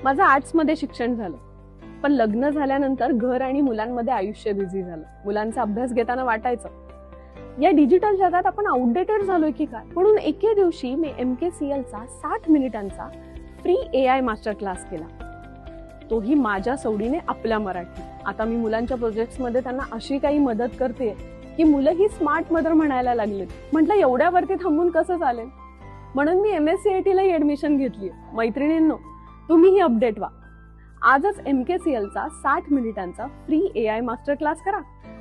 माझं आर्ट्समध्ये शिक्षण झालं, पण लग्न झाल्यानंतर घर आणि मुलांमध्ये आयुष्य बिझी झालं. मुलांचा अभ्यास घेताना वाटायचं या डिजिटल जगात आपण आउटडेटेड झालोय की काय. म्हणून एके दिवशी मी MKCL चा 60 मिनिटांचा फ्री AI मास्टर क्लास केला, तोही माझ्या सवडीने आपल्या मराठी. आता मी मुलांच्या प्रोजेक्ट्स मध्ये त्यांना अशी काही मदत करते की मुलंही स्मार्ट मदर म्हणायला लागलेत. म्हटलं एवढ्यावरती थांबून कसं चालेल, म्हणून मी MSCIT लाही ऍडमिशन घेतली. मैत्रिणींनो, तुम्हीही अपडेट व्हा. आजच MKCL चा 60 मिनिटांचा फ्री AI मास्टर क्लास करा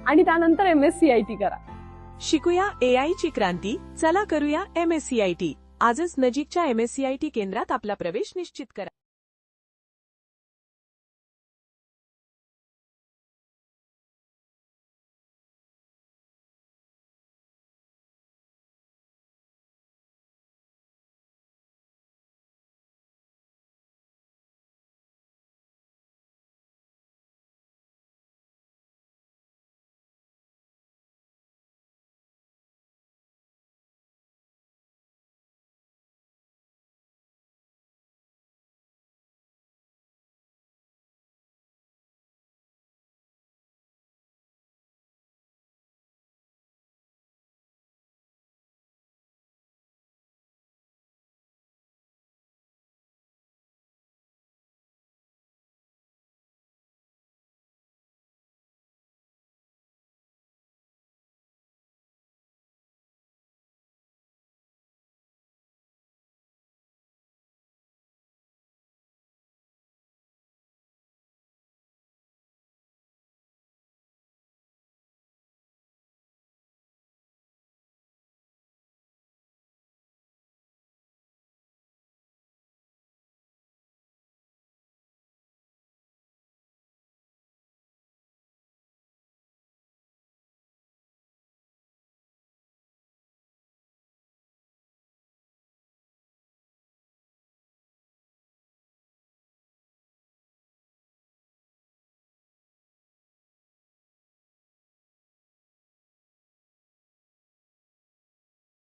आणि त्यानंतर MSCIT करा. शिकूया AI ची क्रांती. चला करूया MSCIT. आजच नजीकच्या MSCIT केंद्रात आपला प्रवेश निश्चित करा.